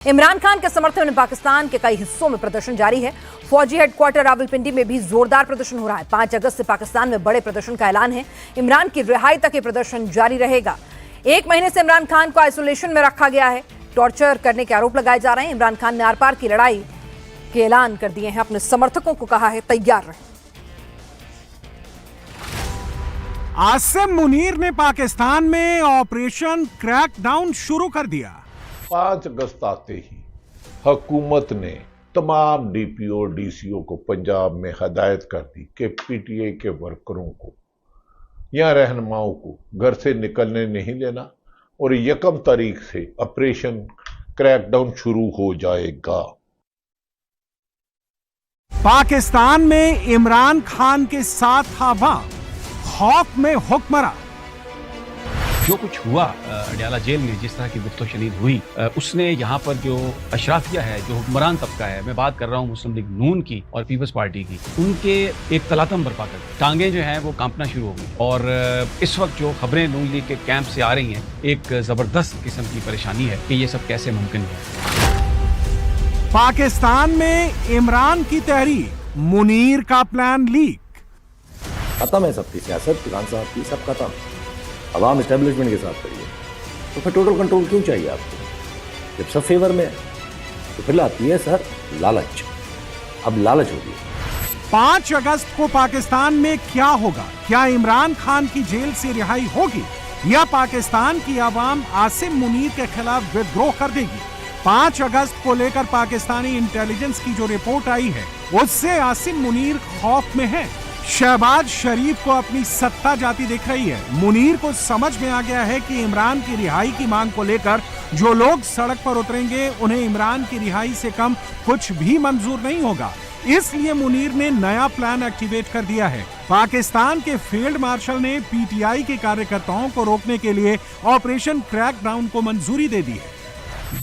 इमरान खान के समर्थन में पाकिस्तान के कई हिस्सों में प्रदर्शन जारी है। फौजी हेडक्वार्टर रावलपिंडी में भी जोरदार प्रदर्शन हो रहा है। 5 अगस्त से पाकिस्तान में बड़े प्रदर्शन का ऐलान है। इमरान की रिहाई तक ये प्रदर्शन जारी रहेगा। 1 महीने से इमरान खान को आइसोलेशन में रखा गया है। टॉर्चर करने के आरोप लगाए जा रहे हैं। इमरान खान ने आर पार की लड़ाई के ऐलान कर दिए हैं। अपने समर्थकों को कहा है तैयार रहें। आसिम मुनीर ने पाकिस्तान में ऑपरेशन क्रैकडाउन शुरू कर दिया। 5 अगस्त आते ही हुकूमत ने तमाम डीपीओ डीसीओ को पंजाब में हदायत कर दी कि पीटीआई के वर्करों को या रहनुमाओं को घर से निकलने नहीं देना और 1 तारीख से ऑपरेशन क्रैकडाउन शुरू हो जाएगा। पाकिस्तान में इमरान खान के साथ हवा, खौफ में हुक्मरान। जो कुछ हुआ अडयाला जेल में, जिस तरह की गुफ्तो-शनीद हुई, उसने यहाँ पर जो अशराफिया है, जो हुक्मरान तबका है, मैं बात कर रहा हूँ मुस्लिम लीग नून की और पीपल्स पार्टी की, उनके एक तलातम बर्पा कर दी। टांगें जो हैं वो कांपना शुरू हो गई और इस वक्त जो खबरें नून लीग के कैंप से आ रही हैं, एक जबरदस्त किस्म की परेशानी है कि ये सब कैसे मुमकिन है। पाकिस्तान में इमरान की तहरीक, मुनीर का प्लान लीक। खत्म है सबकी सियासत, खान साहब की सब खत्म। अवाम एस्टेब्लिशमेंट के साथ करिए, तो फिर टोटल कंट्रोल क्यों चाहिए आपको? जब सब फेवर में है तो फिर आती है सर लालच। अब लालच होगी। 5 अगस्त को पाकिस्तान में क्या होगा? क्या इमरान खान की जेल से रिहाई होगी या पाकिस्तान की आवाम आसिम मुनीर के खिलाफ विद्रोह कर देगी? 5 अगस्त को लेकर पाकिस्तानी इंटेलिजेंस की जो रिपोर्ट आई है, उससे आसिम मुनीर खौफ में है। शहबाज शरीफ को अपनी सत्ता जाती दिख रही है। मुनीर को समझ में आ गया है कि इमरान की रिहाई की मांग को लेकर जो लोग सड़क पर उतरेंगे, उन्हें इमरान की रिहाई से कम कुछ भी मंजूर नहीं होगा। इसलिए मुनीर ने नया प्लान एक्टिवेट कर दिया है। पाकिस्तान के फील्ड मार्शल ने पीटीआई के कार्यकर्ताओं को रोकने के लिए ऑपरेशन क्रैकडाउन को मंजूरी दे दी है।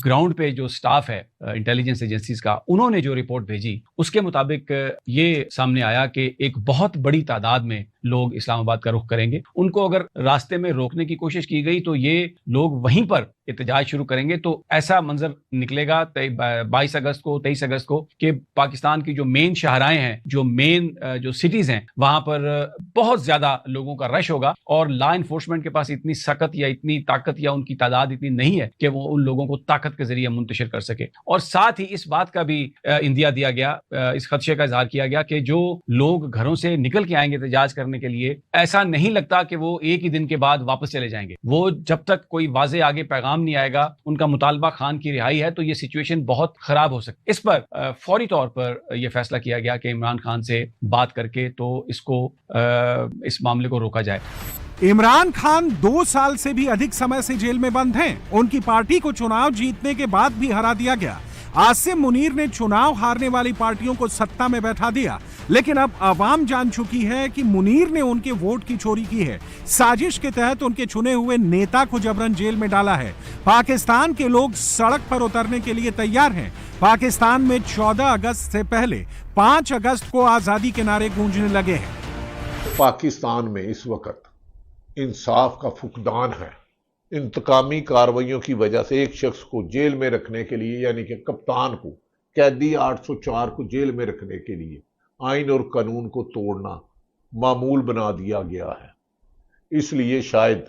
ग्राउंड पे जो स्टाफ है इंटेलिजेंस एजेंसीज का, उन्होंने जो रिपोर्ट भेजी उसके मुताबिक ये सामने आया कि एक बहुत बड़ी तादाद में लोग इस्लामाबाद का रुख करेंगे। उनको अगर रास्ते में रोकने की कोशिश की गई तो ये लोग वहीं पर एहतजाज शुरू करेंगे। तो ऐसा मंजर निकलेगा 22 अगस्त को, 23 अगस्त को, कि पाकिस्तान की जो मेन शाहराएं हैं, जो मेन जो सिटीज हैं, वहां पर बहुत ज्यादा लोगों का रश होगा और लॉ इन्फोर्समेंट के पास इतनी सख्त या इतनी ताकत या उनकी तादाद इतनी नहीं है कि वो उन लोगों को ताकत के जरिए मुंतशिर कर सके। और साथ ही इस बात का भी इंदिया दिया गया, इस खदशे का इजहार किया गया कि जो लोग घरों से निकल के आएंगे एहतजाज करने के लिए, ऐसा नहीं लगता कि वो एक ही दिन के बाद वापस चले जाएंगे। वो जब तक कोई वाज़े आगे पैगाम नहीं आएगा, उनका मुतालबा खान की रिहाई है, तो ये सिचुएशन बहुत खराब हो सकती है। इस पर फौरी तौर पर यह फैसला किया गया कि इमरान खान से बात करके तो इसको इस मामले को रोका जाए। इमरान खान 2 साल से भी अधिक समय से जेल में बंद हैं। उनकी पार्टी को चुनाव जीतने के बाद भी हरा दिया गया। आसिम मुनीर ने चुनाव हारने वाली पार्टियों को सत्ता में बैठा दिया, लेकिन अब आवाम जान चुकी है कि मुनीर ने उनके वोट की चोरी की है। साजिश के तहत उनके चुने हुए नेता को जबरन जेल में डाला है। पाकिस्तान के लोग सड़क पर उतरने के लिए तैयार हैं। पाकिस्तान में 14 अगस्त से पहले 5 अगस्त को आजादी के नारे गूंजने लगे हैं। पाकिस्तान में इस वक्त इंसाफ का फुकदान है। इंतकामी कार्रवाइयों की वजह से एक शख्स को जेल में रखने के लिए, यानी कि कप्तान को, कैदी 804 को जेल में रखने के लिए आइन और कानून को तोड़ना मामूल बना दिया गया है। इसलिए शायद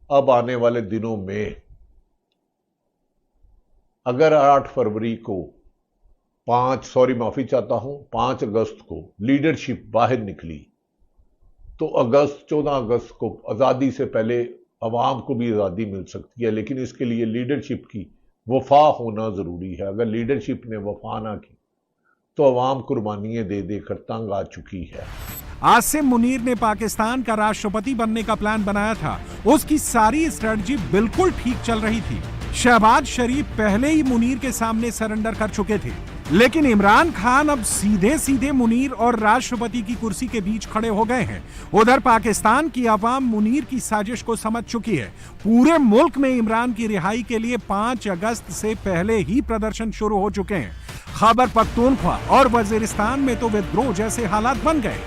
अब आने वाले दिनों में अगर 8 फरवरी को 5 अगस्त को लीडरशिप बाहर निकली तो 14 अगस्त को आज़ादी से पहले अवाम को भी आज़ादी मिल सकती है। लेकिन इसके लिए लीडरशिप की वफा होना ज़रूरी है। अगर लीडरशिप ने वफा ना की तो अवाम कुर्बानियां दे देकर तंग आ चुकी है। आसिम मुनीर ने पाकिस्तान का राष्ट्रपति बनने का प्लान बनाया था। उसकी सारी स्ट्रेटजी बिल्कुल ठीक चल रही थी। शहबाज शरीफ पहले ही मुनीर के सामने सरेंडर कर चुके थे, लेकिन इमरान खान अब सीधे सीधे मुनीर और राष्ट्रपति की कुर्सी के बीच खड़े हो गए हैं। उधर पाकिस्तान की आवाम मुनीर की साजिश को समझ चुकी है। पूरे मुल्क में इमरान की रिहाई के लिए 5 अगस्त से पहले ही प्रदर्शन शुरू हो चुके हैं। खैबर पख्तूनख्वा और वजीरिस्तान में तो विद्रोह जैसे हालात बन गए।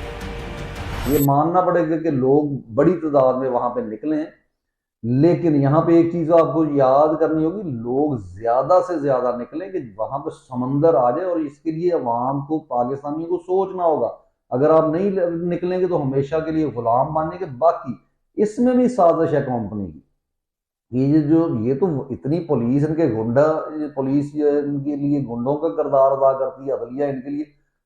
ये मानना पड़ेगा कि लोग बड़ी तादाद में वहां पे निकले हैं लेकिन यहाँ पे एक चीज आपको याद करनी होगी, लोग ज्यादा से ज्यादा निकलें कि वहां पर समंदर आ जाए, और इसके लिए अवाम को, पाकिस्तानियों को सोचना होगा। अगर आप नहीं निकलेंगे तो हमेशा के लिए गुलाम मानेंगे। बाकी इसमें भी साजिश है कंपनी की। ये तो इतनी पुलिस इनके गुंडा, पुलिस इनके लिए गुंडों का किरदार अदा करती है, अदलिया इनके लिए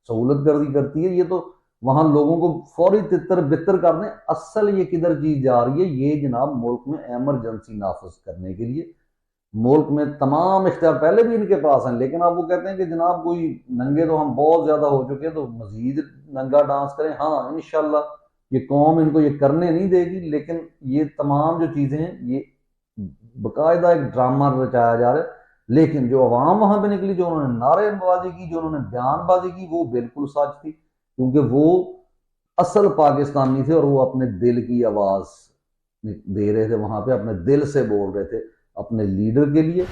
सहूलत करती है। ये तो वहां लोगों को फौरी तितर बितर कर दें। असल ये किधर चीज जा रही है, ये जनाब मुल्क में एमरजेंसी नाफिज करने के लिए। मुल्क में तमाम इख्तियार पहले भी इनके पास हैं, लेकिन अब वो कहते हैं कि जनाब कोई नंगे तो हम बहुत ज्यादा हो चुके हैं, तो मजीद नंगा डांस करें। हाँ, इंशाल्लाह ये कौम इनको ये करने नहीं देगी, लेकिन ये तमाम जो चीजें हैं ये बाकायदा एक ड्रामा रचाया जा रहा है। लेकिन जो अवाम वहां पे निकली, जो उन्होंने नारेबाजी की, जो उन्होंने बयानबाजी की, वो बिल्कुल सच थी, क्योंकि वो असल पाकिस्तानी थे और वो अपने दिल की आवाज दे रहे थे वहां पे, अपने दिल से बोल रहे थे अपने लीडर के लिए।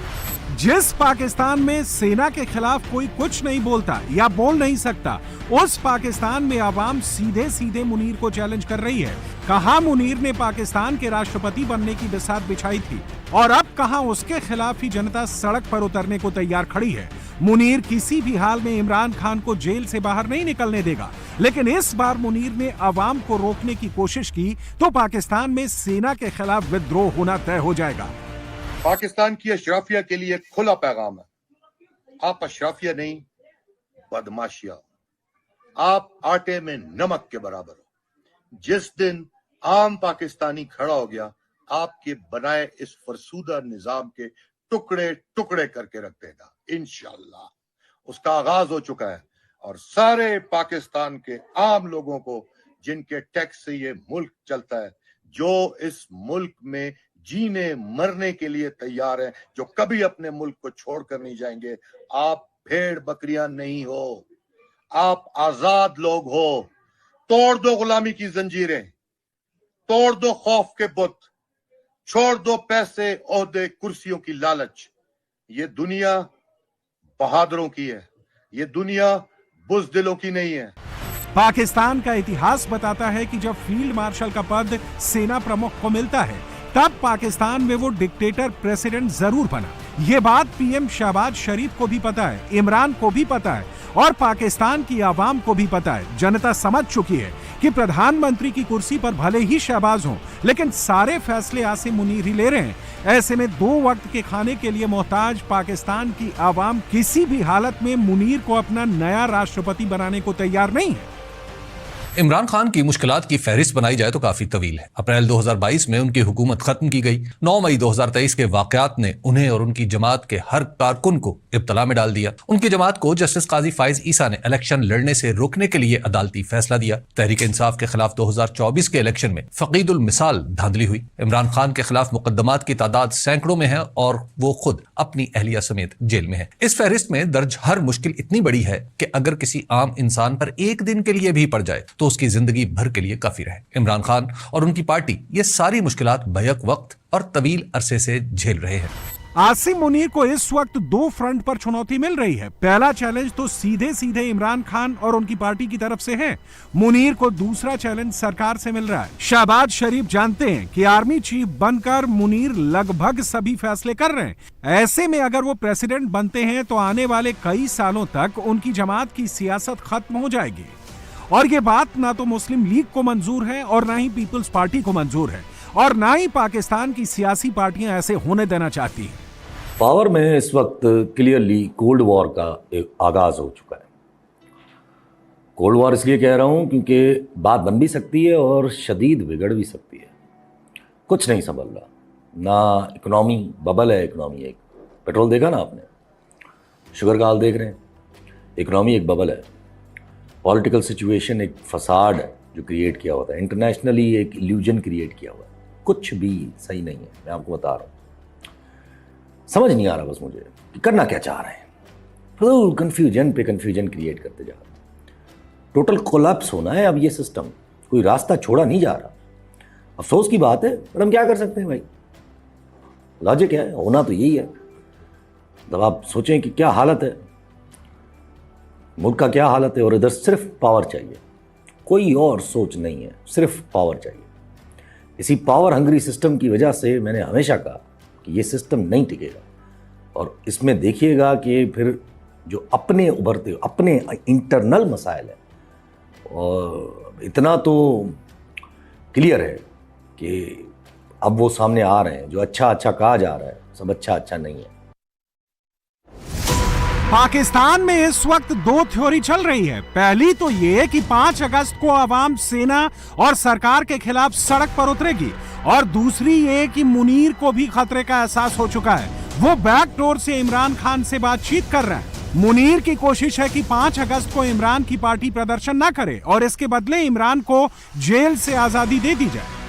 जिस पाकिस्तान में सेना के खिलाफ कोई कुछ नहीं बोलता या बोल नहीं सकता, उस पाकिस्तान में आवाम सीधे सीधे मुनीर को चैलेंज कर रही है। कहां मुनीर ने पाकिस्तान के राष्ट्रपति बनने की बिसात बिछाई थी, और अब कहां उसके खिलाफ ही जनता सड़क पर उतरने को तैयार खड़ी है। मुनीर किसी भी हाल में इमरान खान को जेल से बाहर नहीं निकलने देगा, लेकिन इस बार मुनीर ने आवाम को रोकने की कोशिश की तो पाकिस्तान में सेना के खिलाफ विद्रोह होना तय हो जाएगा। पाकिस्तान की अशराफिया के लिए खुला पैगाम है, आप अशराफिया नहीं, बदमाशिया। आप आटे में नमक के बराबर हो। जिस दिन आम पाकिस्तानी खड़ा हो गया, आपके बनाए इस फरसूदा निजाम के टुकड़े टुकड़े करके रख देगा इंशाअल्लाह। उसका आगाज हो चुका है, और सारे पाकिस्तान के आम लोगों को, जिनके टैक्स से ये मुल्क चलता है, जो इस मुल्क में जीने मरने के लिए तैयार हैं, जो कभी अपने मुल्क को छोड़कर नहीं जाएंगे। आप भेड़ बकरियां नहीं हो, आप आजाद लोग हो। तोड़ दो गुलामी की जंजीरें, तोड़ दो खौफ के बुत, छोड़ दो पैसे, ओहदे, कुर्सियों की लालच। ये दुनिया बहादुरों की है, ये दुनिया बुज़दिलों की नहीं है। पाकिस्तान का इतिहास बताता है कि जब फील्ड मार्शल का पद सेना प्रमुख को मिलता है, तब पाकिस्तान में वो डिक्टेटर प्रेसिडेंट जरूर बना। ये बात पीएम शहबाज शरीफ को भी पता है, इमरान को भी पता है, और पाकिस्तान की आवाम को भी पता है। जनता समझ चुकी है कि प्रधानमंत्री की कुर्सी पर भले ही शहबाज हों, लेकिन सारे फैसले आसिम मुनीर ही ले रहे हैं। ऐसे में 2 वक्त के खाने के लिए मोहताज पाकिस्तान की आवाम किसी भी हालत में मुनीर को अपना नया राष्ट्रपति बनाने को तैयार नहीं है। इमरान खान की मुश्किलात की फहरिस्त बनाई जाए तो काफी तवील है। अप्रैल 2022 में उनकी हुकूमत खत्म की गई। 9 मई 2023 के वाकयात ने उन्हें और उनकी जमात के हर कारकुन को इब्तला में डाल दिया। उनकी जमात को जस्टिस काजी फाइज ईसा ने इलेक्शन लड़ने से रोकने के लिए अदालती फैसला दिया। तहरीक इंसाफ के खिलाफ 2024 के इलेक्शन में फकीदुल मिसाल धांधली हुई। इमरान खान के खिलाफ मुकदमात की तादाद सैकड़ों में है और वो खुद अपनी अहलिया समेत जेल में है। इस फहरिस्त में दर्ज हर मुश्किल इतनी बड़ी है कि अगर किसी आम इंसान पर एक दिन के लिए भी पड़ जाए तो उसकी जिंदगी भर के लिए काफी रहे। इमरान खान और उनकी पार्टी ये सारी मुश्किलात बैक वक्त और तवील अरसे से झेल रहे हैं। आसिम मुनीर को इस वक्त 2 फ्रंट पर चुनौती मिल रही है। पहला चैलेंज तो सीधे सीधे इमरान खान और उनकी पार्टी की तरफ से है। मुनीर को दूसरा चैलेंज सरकार से मिल रहा है। शहबाज शरीफ जानते हैं कि आर्मी चीफ बनकर मुनीर लगभग सभी फैसले कर रहे हैं। ऐसे में अगर वो प्रेसिडेंट बनते हैं तो आने वाले कई सालों तक उनकी जमात की सियासत खत्म हो जाएगी। और ये बात ना तो मुस्लिम लीग को मंजूर है और ना ही पीपल्स पार्टी को मंजूर है, और ना ही पाकिस्तान की सियासी पार्टियां ऐसे होने देना चाहती हैं। पावर में इस वक्त क्लियरली कोल्ड वॉर का एक आगाज हो चुका है। कोल्ड वॉर इसलिए कह रहा हूं क्योंकि बात बन भी सकती है और शदीद बिगड़ भी सकती है। कुछ नहीं संभल रहा, ना इकोनॉमी बबल है। इकोनॉमी एक पेट्रोल देखा ना आपने, शुगर का हाल देख रहे हैं। इकोनॉमी एक बबल है, पॉलिटिकल सिचुएशन एक फसाड है जो क्रिएट किया हुआ था, इंटरनेशनली एक इल्यूजन क्रिएट किया हुआ है। कुछ भी सही नहीं है, मैं आपको बता रहा हूँ। समझ नहीं आ रहा बस मुझे कि करना क्या चाह रहे हैं। तो कन्फ्यूजन पे कन्फ्यूजन क्रिएट करते जा रहे हैं। टोटल कोलैप्स होना है अब ये सिस्टम, कोई रास्ता छोड़ा नहीं जा रहा। अफसोस की बात है, पर हम क्या कर सकते हैं भाई, लॉजिक क्या है, होना तो यही है। जब आप सोचें कि क्या हालत है मुल्क का, क्या हालत है, और इधर सिर्फ पावर चाहिए, कोई और सोच नहीं है, सिर्फ पावर चाहिए। इसी पावर हंग्री सिस्टम की वजह से मैंने हमेशा कहा कि ये सिस्टम नहीं टिकेगा। और इसमें देखिएगा कि फिर जो अपने उभरते अपने इंटरनल मसाइल है, और इतना तो क्लियर है कि अब वो सामने आ रहे हैं। जो अच्छा अच्छा कहा जा रहा है सब अच्छा अच्छा नहीं है। पाकिस्तान में इस वक्त दो थ्योरी चल रही है। पहली तो ये कि 5 अगस्त को आवाम सेना और सरकार के खिलाफ सड़क पर उतरेगी, और दूसरी ये कि मुनीर को भी खतरे का एहसास हो चुका है। वो बैकडोर से इमरान खान से बातचीत कर रहा है। मुनीर की कोशिश है कि 5 अगस्त को इमरान की पार्टी प्रदर्शन न करे और इसके बदले इमरान को जेल से आजादी दे दी जाए।